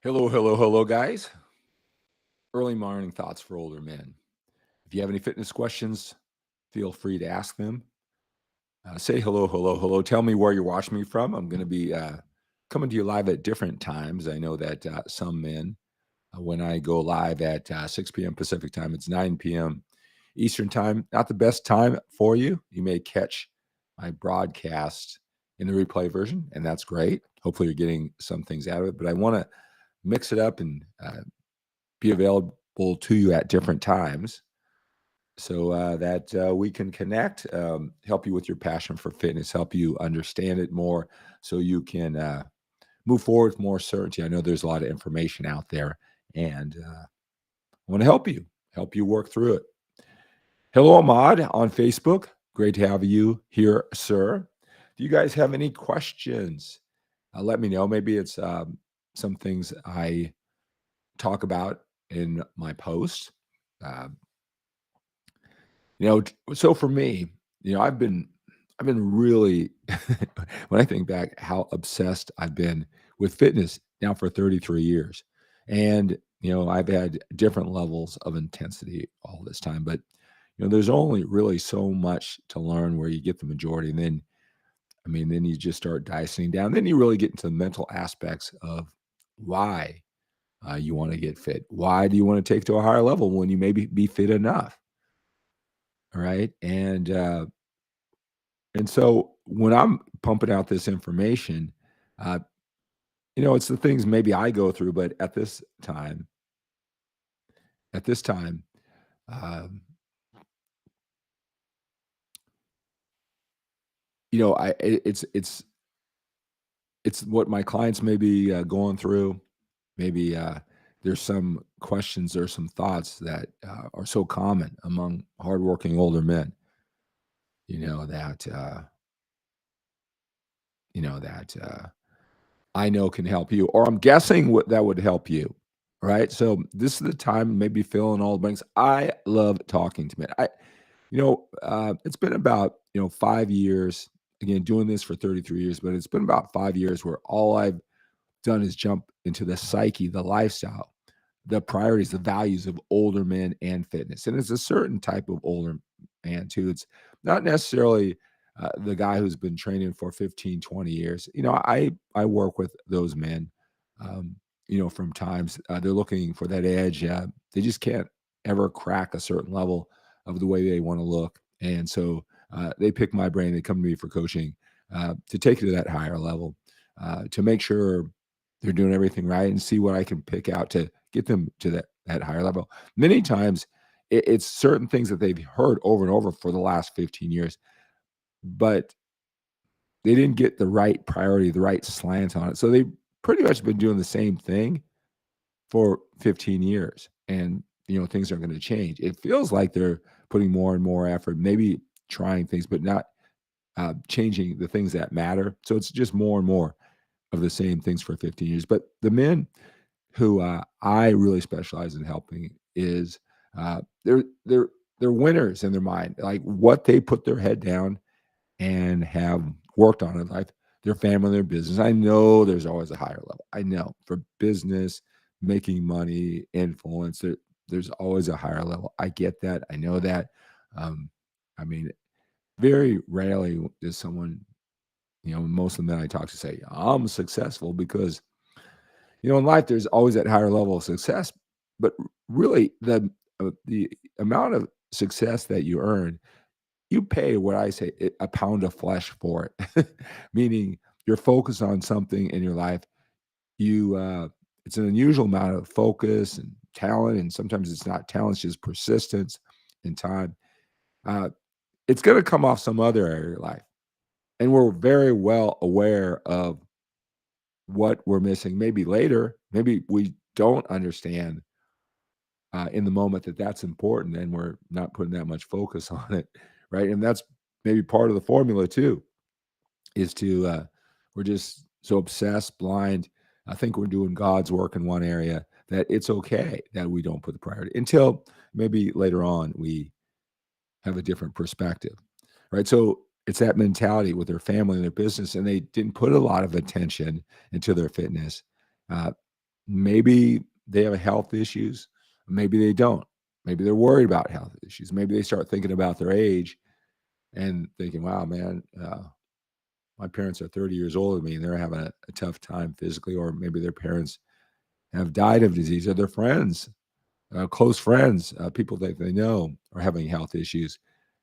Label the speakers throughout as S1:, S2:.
S1: Hello, hello, hello, guys. Early morning thoughts for older men. If you have any fitness questions, feel free to ask them. Say hello, hello, hello. Tell me where you're watching me from. I'm going to be coming to you live at different times. I know that some men, when I go live at 6 p.m. Pacific time, it's 9 p.m. Eastern time. Not the best time for you. You may catch my broadcast in the replay version, and that's great. Hopefully, you're getting some things out of it. But I want to mix it up and be available to you at different times so that we can connect, help you with your passion for fitness, help you understand it more so you can move forward with more certainty. I know there's a lot of information out there, and I want to help you work through it. Hello, Ahmad on Facebook. Great to have you here, sir. Do you guys have any questions? Let me know. Maybe it's some things I talk about in my post. Uh, so for me, I've been really when I think back how obsessed I've been with fitness now for 33 years. And I've had different levels of intensity all this time, but there's only really so much to learn where you get the majority. And then then you just start dicing down. Then you really get into the mental aspects of why you want to get fit. Why do you want to take to a higher level when you maybe be fit enough? All right. And so when I'm pumping out this information, uh, it's the things maybe I go through, but at this time, um, it's what my clients may be going through. Maybe there's some questions or some thoughts that are so common among hardworking older men. That I know can help you, or I'm guessing what that would help you, right? So this is the time maybe fill in all the blanks. I love talking to men. It's been about 5 years again doing this for 33 years, but it's been about 5 years where all I've done is jump into the psyche, the lifestyle, the priorities, the values of older men and fitness. And it's a certain type of older man too. It's not necessarily the guy who's been training for 15, 20 years. I work with those men, from times they're looking for that edge. They just can't ever crack a certain level of the way they want to look. And so they pick my brain. They come to me for coaching to take it to that higher level, to make sure they're doing everything right and see what I can pick out to get them to that higher level. Many times it's certain things that they've heard over and over for the last 15 years, but they didn't get the right priority, the right slant on it. So they've pretty much been doing the same thing for 15 years. And things aren't going to change. It feels like they're putting more and more effort, maybe trying things, but not changing the things that matter. So it's just more and more of the same things for 15 years. But the men who I really specialize in helping is uh, they're they're they're winners in their mind. Like what they put their head down and have worked on in life, their family, their business. I know there's always a higher level. I know for business, making money, influence, there's always a higher level. I get that. I know that. Um, I mean, very rarely does someone, most of the men I talk to say, I'm successful because in life, there's always that higher level of success, but really the amount of success that you earn, you pay what I say a pound of flesh for it, meaning you're focused on something in your life. You it's an unusual amount of focus and talent, and sometimes it's not talent, it's just persistence and time. Uh, it's going to come off some other area of your life, and we're very well aware of what we're missing. Maybe later, maybe we don't understand in the moment that that's important and we're not putting that much focus on it, right? And that's maybe part of the formula too, is to we're just so obsessed, blind. I think we're doing God's work in one area that it's okay that we don't put the priority until maybe later on we have a different perspective, right? So it's that mentality with their family and their business, and they didn't put a lot of attention into their fitness. Uh, Maybe they have health issues, maybe they don't. Maybe they're worried about health issues. Maybe they start thinking about their age and thinking, "Wow, man, my parents are 30 years older than me, and they're having a tough time physically," or maybe their parents have died of disease, or their friends, close friends, people that they know are having health issues,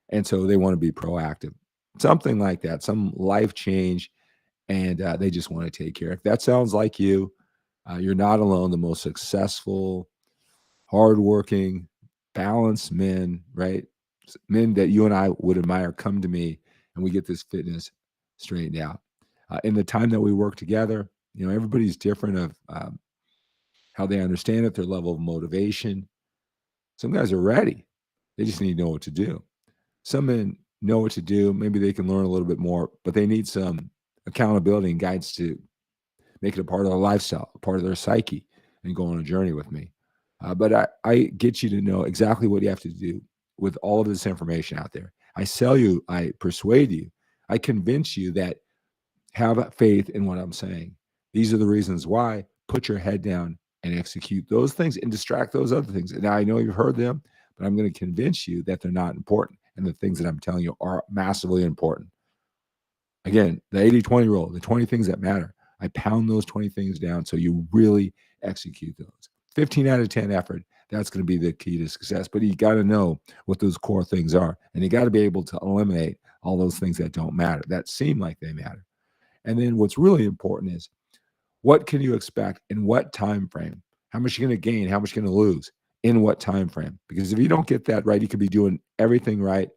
S1: and so they wanna be proactive. Something like that, some life change, and, they just wanna take care. If that sounds like you, you're not alone. The most successful, hardworking, balanced men, right? Men that you and I would admire come to me, and we get this fitness straightened out. In the time that we work together, everybody's different of how they understand it, their level of motivation. Some guys are ready; they just need to know what to do. Some men know what to do. Maybe they can learn a little bit more, but they need some accountability and guidance to make it a part of their lifestyle, a part of their psyche, and go on a journey with me. But I get you to know exactly what you have to do with all of this information out there. I sell you, I persuade you, I convince you that have faith in what I'm saying. These are the reasons why. Put your head down and execute those things and distract those other things. And I know you've heard them, but I'm going to convince you that they're not important. And the things that I'm telling you are massively important. Again, the 80-20 rule, the 20 things that matter. I pound those 20 things down so you really execute those. 15 out of 10 effort, that's going to be the key to success. But you got to know what those core things are. And you got to be able to eliminate all those things that don't matter, that seem like they matter. And then what's really important is what can you expect in what time frame? How much you're going to gain, how much you're going to lose in what time frame? Because if you don't get that right, you could be doing everything right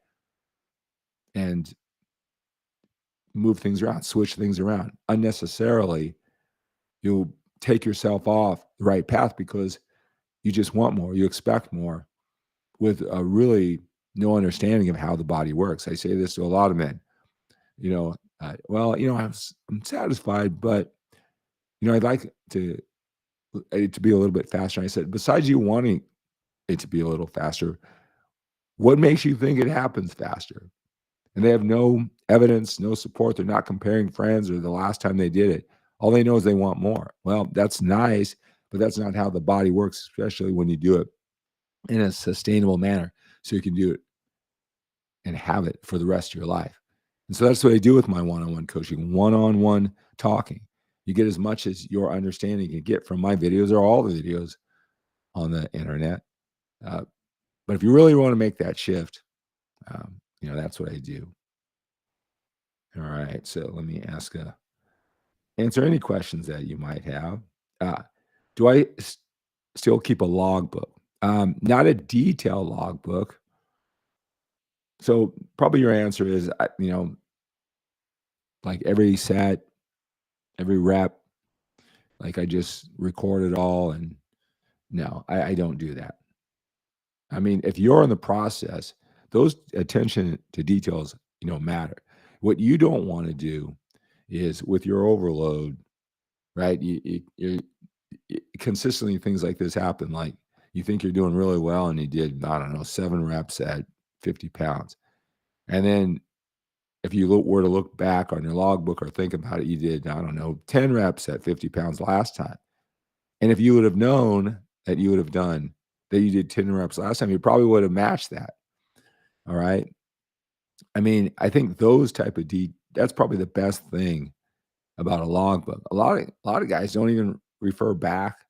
S1: and move things around, switch things around unnecessarily. You'll take yourself off the right path because you just want more, you expect more with a really no understanding of how the body works. I say this to a lot of men, well, I'm satisfied, but I'd like it to be a little bit faster. And I said, besides you wanting it to be a little faster, what makes you think it happens faster? And they have no evidence, no support. They're not comparing friends or the last time they did it. All they know is they want more. Well, that's nice, but that's not how the body works, especially when you do it in a sustainable manner. So you can do it and have it for the rest of your life. And so that's what I do with my one-on-one coaching, one-on-one talking. You get as much as your understanding can get from my videos or all the videos on the internet. Uh, but if you really want to make that shift, that's what I do. All right. So let me answer any questions that you might have. Uh, do I still keep a logbook? Not a detailed logbook. So probably your answer is, like every set, every rep, like I just record it all. And no, I don't do that. I mean, if you're in the process, those attention to details, matter. What you don't want to do is with your overload, right? Consistently things like this happen. Like you think you're doing really well, and you did, I don't know, 7 reps at 50 pounds, and then if you were to look back on your logbook or think about it, you did, I don't know, 10 reps at 50 pounds last time. And if you would have known that you would have done that, you did 10 reps last time, you probably would have matched that. All right. I mean, I think those type of that's probably the best thing about a logbook. A lot of guys don't even refer back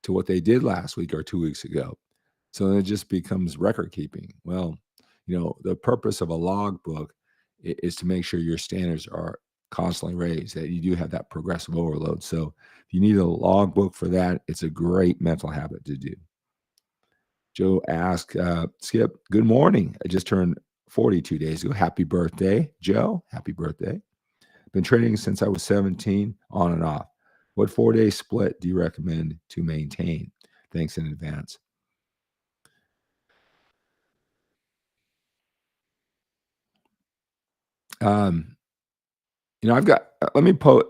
S1: to what they did last week or 2 weeks ago. So then it just becomes record keeping. Well, the purpose of a logbook is to make sure your standards are constantly raised, that you do have that progressive overload. So if you need a logbook for that, it's a great mental habit to do. Joe asked, Skip, good morning. I just turned 42 days ago. Happy birthday, Joe. Happy birthday. Been training since I was 17, on and off. What 4-day split do you recommend to maintain? Thanks in advance. Um, I've got, let me post,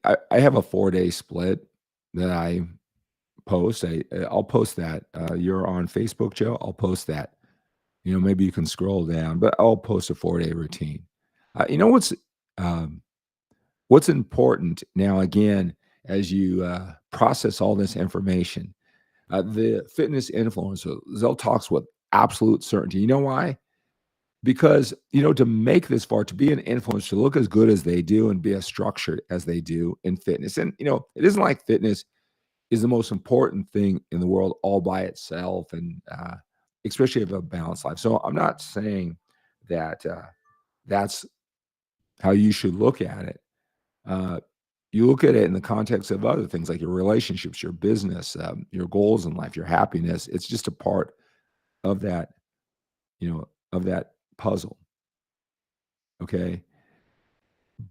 S1: I have a 4-day split that I post. I'll post that. You're on Facebook, Joe. I'll post that. Maybe you can scroll down, but I'll post a 4-day routine. You know what's important now, again, as you process all this information. The fitness influencer, they'll talk with absolute certainty. You know why? Because, to make this far, to be an influencer, to look as good as they do and be as structured as they do in fitness. And, it isn't like fitness is the most important thing in the world all by itself, and especially of a balanced life. So I'm not saying that that's how you should look at it. Uh, you look at it in the context of other things like your relationships, your business, your goals in life, your happiness. It's just a part of that, of that puzzle. Okay.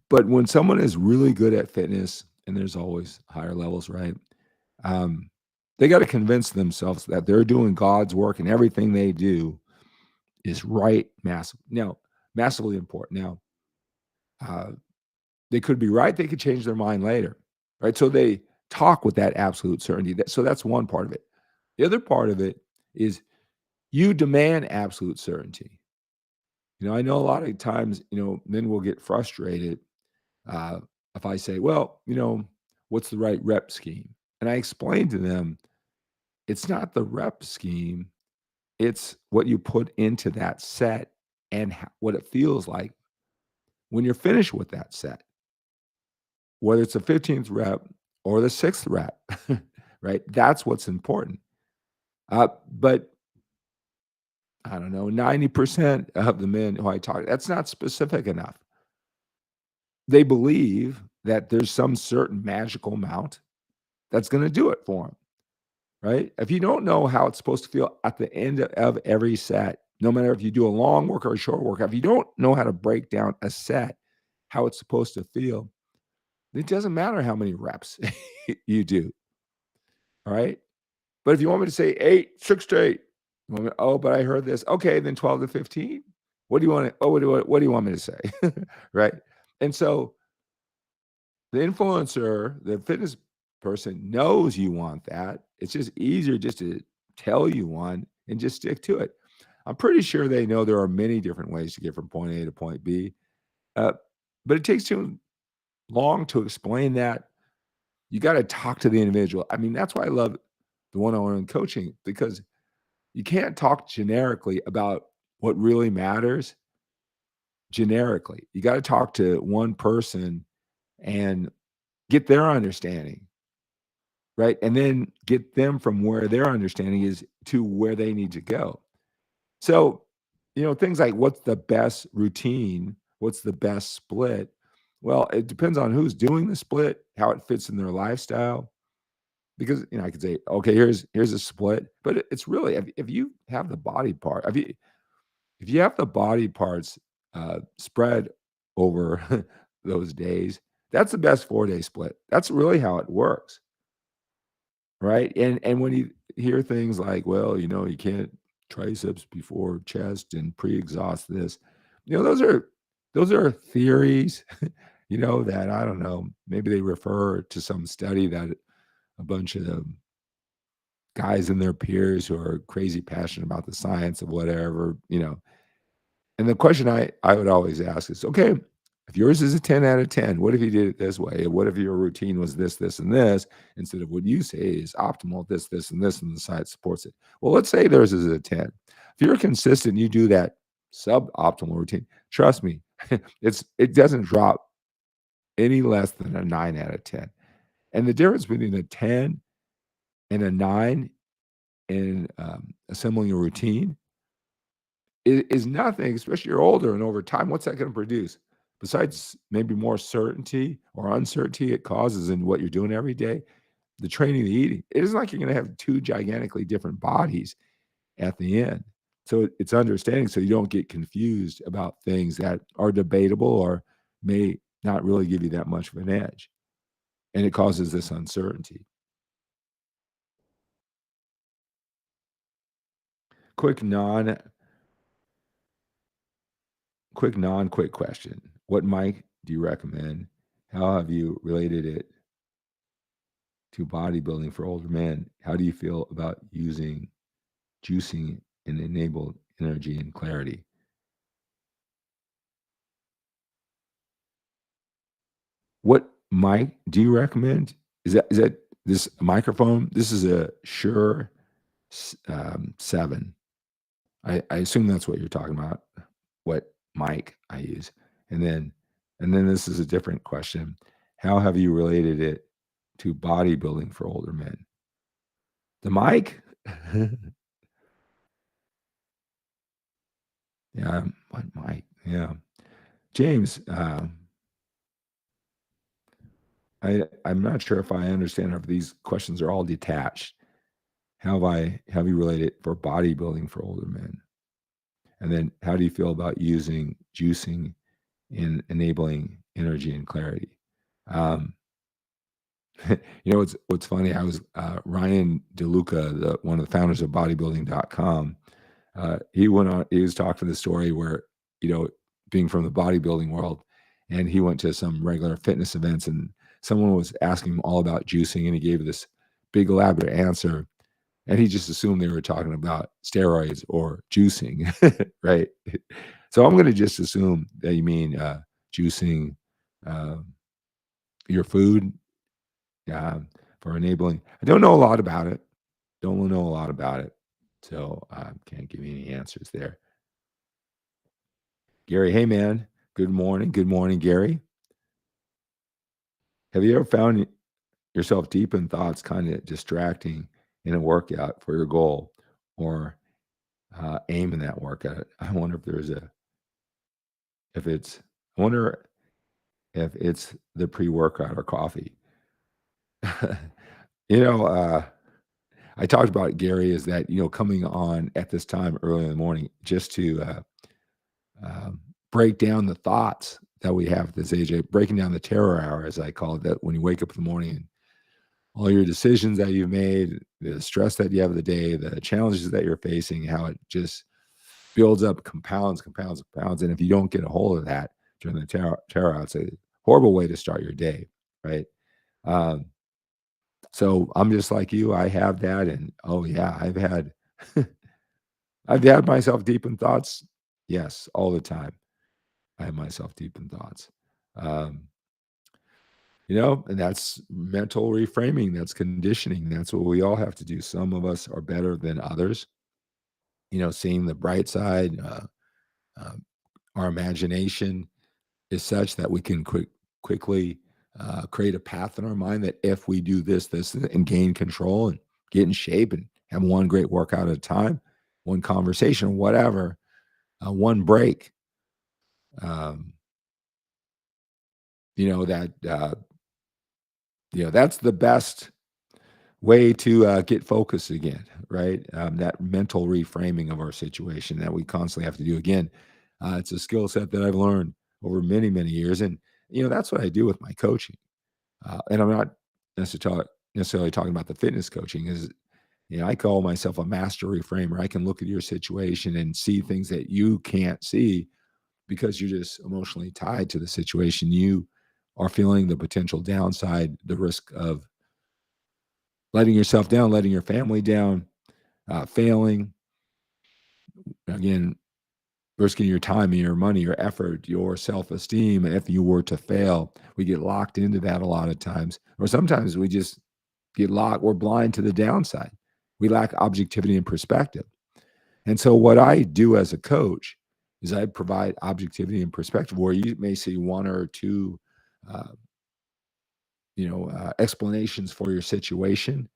S1: But when someone is really good at fitness, and there's always higher levels, right? Um, they got to convince themselves that they're doing God's work and everything they do is right, massively important. Now, uh, they could be right, they could change their mind later, right? So they talk with that absolute certainty. So that's one part of it. The other part of it is you demand absolute certainty. I know a lot of times, men will get frustrated uh, if I say, well, what's the right rep scheme? And I explain to them, it's not the rep scheme, it's what you put into that set and what it feels like when you're finished with that set, whether it's the 15th rep or the sixth rep, right? That's what's important. But I don't know, 90% of the men who I talk, that's not specific enough. They believe that there's some certain magical amount that's going to do it for them, right? If you don't know how it's supposed to feel at the end of every set, no matter if you do a long work or a short workout, if you don't know how to break down a set, how it's supposed to feel, it doesn't matter how many reps you do. All right. But if you want me to say 8, 6 to 8, oh, but I heard this. Okay, then 12 to 15. What do you want to, oh, what do you want me to say? Right. And so the influencer, the fitness person knows you want that. It's just easier just to tell you one and just stick to it. I'm pretty sure they know there are many different ways to get from point A to point B, uh, but it takes too long to explain that. You got to talk to the individual. I mean, that's why I love the one-on-one coaching, because you can't talk generically about what really matters generically. You got to talk to one person and get their understanding. Right, and then get them from where their understanding is to where they need to go. So, things like what's the best routine? What's the best split? Well, it depends on who's doing the split, how it fits in their lifestyle. Because, I could say, "Okay, here's a split," but it's really if you have the body part, if you have the body parts, spread over those days, that's the best four-day split. That's really how it works. Right? And when you hear things like, well, you can't triceps before chest and pre-exhaust this, those are theories, that I don't know, maybe they refer to some study that a bunch of guys and their peers who are crazy passionate about the science of whatever, and the question I would always ask is, okay, if yours is a 10 out of 10, what if you did it this way? What if your routine was this, this, and this, instead of what you say is optimal, this, and the science supports it? Well, let's say theirs is a 10. If you're consistent, you do that suboptimal routine. Trust me, it doesn't drop any less than a 9 out of 10. And the difference between a 10 and a 9 in assembling a routine is nothing, especially you're older and over time, what's that gonna produce? Besides maybe more certainty or uncertainty it causes in what you're doing every day, the training, the eating, it isn't like you're gonna have 2 gigantically different bodies at the end. So it's understanding so you don't get confused about things that are debatable or may not really give you that much of an edge, and it causes this uncertainty. Quick non quick question. What mic do you recommend? How have you related it to bodybuilding for older men? How do you feel about using juicing and enable energy and clarity? What mic do you recommend? Is that this microphone? This is a Shure 7. I assume that's what you're talking about, what mic I use. And then this is a different question. How have you related it to bodybuilding for older men? The mic? Yeah, what mic? Yeah. James, I'm not sure if I understand if these questions are all detached. Have you related it for bodybuilding for older men? And then how do you feel about using juicing in enabling energy and clarity? Um, what's funny, I was Ryan DeLuca, one of the founders of bodybuilding.com. He was talking the story where, you know, being from the bodybuilding world, and he went to some regular fitness events, and someone was asking him all about juicing, and he gave this big elaborate answer, and he just assumed they were talking about steroids or juicing, right? So I'm gonna just assume that you mean, juicing, um, your food, for enabling. I don't know a lot about it. Don't know a lot about it, so I can't give you any answers there. Gary, hey man, good morning. Good morning, Gary. Have you ever found yourself deep in thoughts, kind of distracting in a workout for your goal or aim in that workout? I wonder if there's a if it's I wonder if it's the pre-workout or coffee. you know, I talked about Gary is that coming on at this time early in the morning just to break down the thoughts that we have at this age, breaking down the terror hour, as I call it, that when you wake up in the morning and all your decisions that you've made, the stress that you have of the day, the challenges that you're facing, how it just builds up, compounds, compounds, compounds. And if you don't get a hold of that during the terror hour, it's a horrible way to start your day, right? Um, so I'm just like you. I have that, and oh yeah, I've had myself deep in thoughts. Yes, all the time. I have myself deep in thoughts. Um, and that's mental reframing, that's conditioning, that's what we all have to do. Some of us are better than others, seeing the bright side. Um, our imagination is such that we can quickly create a path in our mind that if we do this, and gain control and get in shape and have one great workout at a time, one conversation, whatever, one break, um, that that's the best way to get focused again, right? That mental reframing of our situation that we constantly have to do again. It's a skill set that I've learned over many, many years, and that's what I do with my coaching. And I'm not necessarily talking about the fitness coaching. Is I call myself a master reframer. I can look at your situation and see things that you can't see because you're just emotionally tied to the situation. You are feeling the potential downside, the risk of letting yourself down, letting your family down, failing, again, risking your time and your money, your effort, your self-esteem. And if you were to fail, we get locked into that a lot of times. Or sometimes we just get locked, we're blind to the downside. We lack objectivity and perspective. And so what I do as a coach is I provide objectivity and perspective where you may see one or two uh, explanations for your situation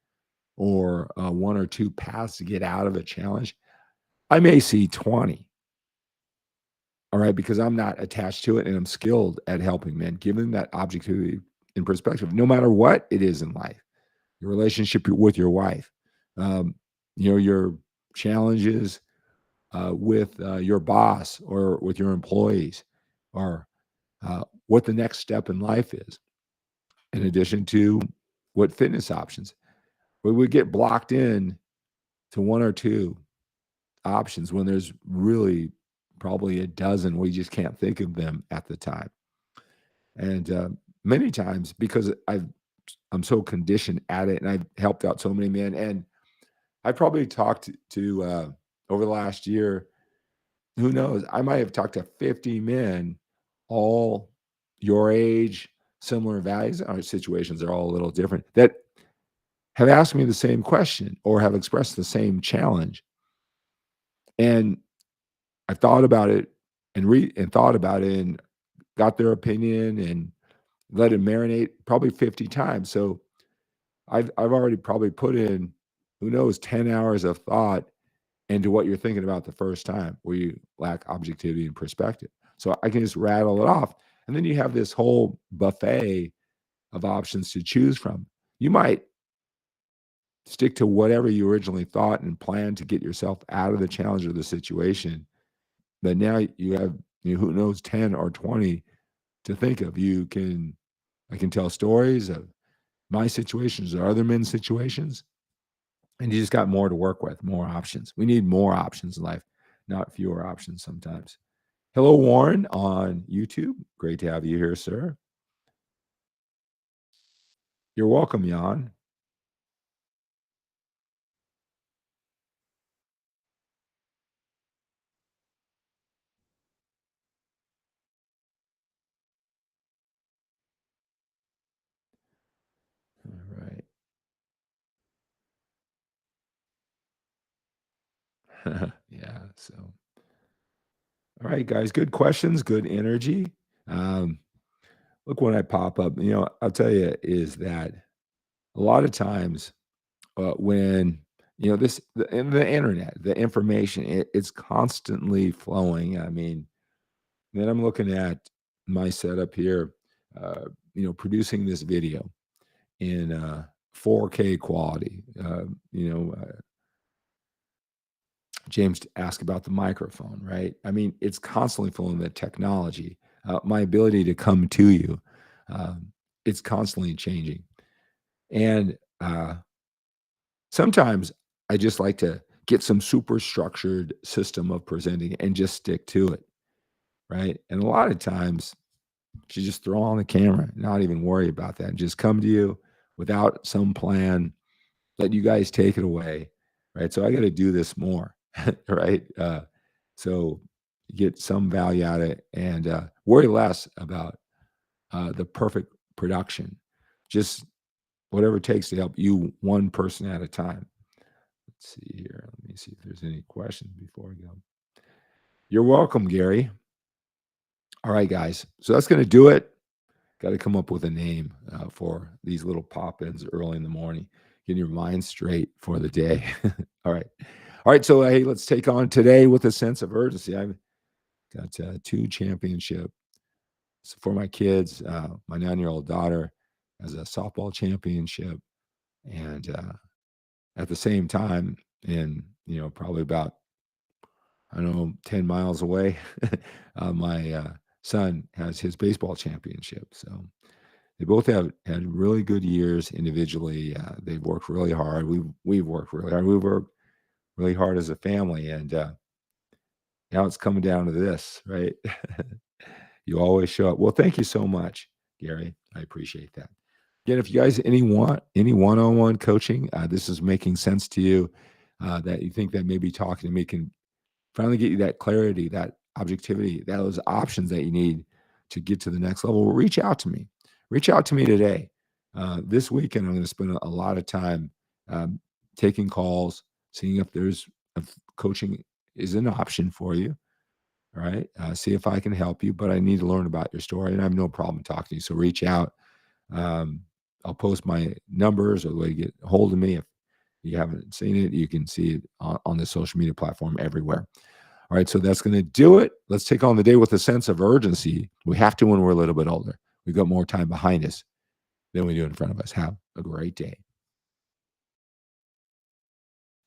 S1: or one or two paths to get out of a challenge. I may see 20, all right, because I'm not attached to it and I'm skilled at helping men, giving that objectivity and perspective, no matter what it is in life, your relationship with your wife, um, your challenges with your boss or with your employees, or what the next step in life is, in addition to what fitness options. We would get blocked in to one or two options when there's really probably a dozen. We just can't think of them at the time. And many times, because I'm so conditioned at it, and I've helped out so many men, and I probably talked to over the last year, who knows, I might have talked to 50 men, all your age, similar values. Our situations are all a little different that have asked me the same question or have expressed the same challenge. And I've thought about it and thought about it and got their opinion and let it marinate probably 50 times. So I've already probably put in, who knows, 10 hours of thought into what you're thinking about the first time where you lack objectivity and perspective. So I can just rattle it off. And then you have this whole buffet of options to choose from. You might stick to whatever you originally thought and plan to get yourself out of the challenge or the situation. But now you have, who knows, 10 or 20 to think of. I can tell stories of my situations or other men's situations, and you just got more to work with, more options. We need more options in life, not fewer options sometimes. Hello, Warren on YouTube. Great to have you here, sir. You're welcome, Jan. All right. Yeah. So, all right, guys. Good questions. Good energy. Um, Look, when I pop up, I'll tell you is that a lot of times when in the internet, the information it's constantly flowing. I mean, then I'm looking at my setup here, producing this video in 4K quality. James asked about the microphone, right? I mean, it's constantly flowing, the technology, my ability to come to you, it's constantly changing. And sometimes I just like to get some super structured system of presenting and just stick to it, right? And a lot of times you just throw on the camera, not even worry about that, and just come to you without some plan, let you guys take it away, right? So I got to do this more, right? So get some value out of it and worry less about the perfect production. Just whatever it takes to help you one person at a time. Let's see here. Let me see if there's any questions before we go. You're welcome, Gary. All right, guys. So that's going to do it. Got to come up with a name for these little pop ins early in the morning, getting your mind straight for the day. All right. All right. So, hey, let's take on today with a sense of urgency. I've got 2 championships for my kids. My 9-year-old daughter has a softball championship. And at the same time, in, probably about, I don't know, 10 miles away, my son has his baseball championship. So they both have had really good years individually. They've worked really hard. We've worked really hard. We've worked really hard as a family, and now it's coming down to this, right? You always show up. Well, thank you so much, Gary. I appreciate that. Again, if you guys want any one-on-one coaching, this is making sense to you, that you think that maybe talking to me can finally get you that clarity, that objectivity, those options that you need to get to the next level, well, reach out to me. Reach out to me today. This weekend, I'm going to spend a lot of time taking calls, seeing if coaching is an option for you. All right. See if I can help you, but I need to learn about your story, and I have no problem talking to you. So reach out. Um, I'll post my numbers or the way to get a hold of me. If you haven't seen it, you can see it on the social media platform everywhere. All right, so that's going to do it. Let's take on the day with a sense of urgency. We have to when we're a little bit older. We've got more time behind us than we do in front of us. Have a great day.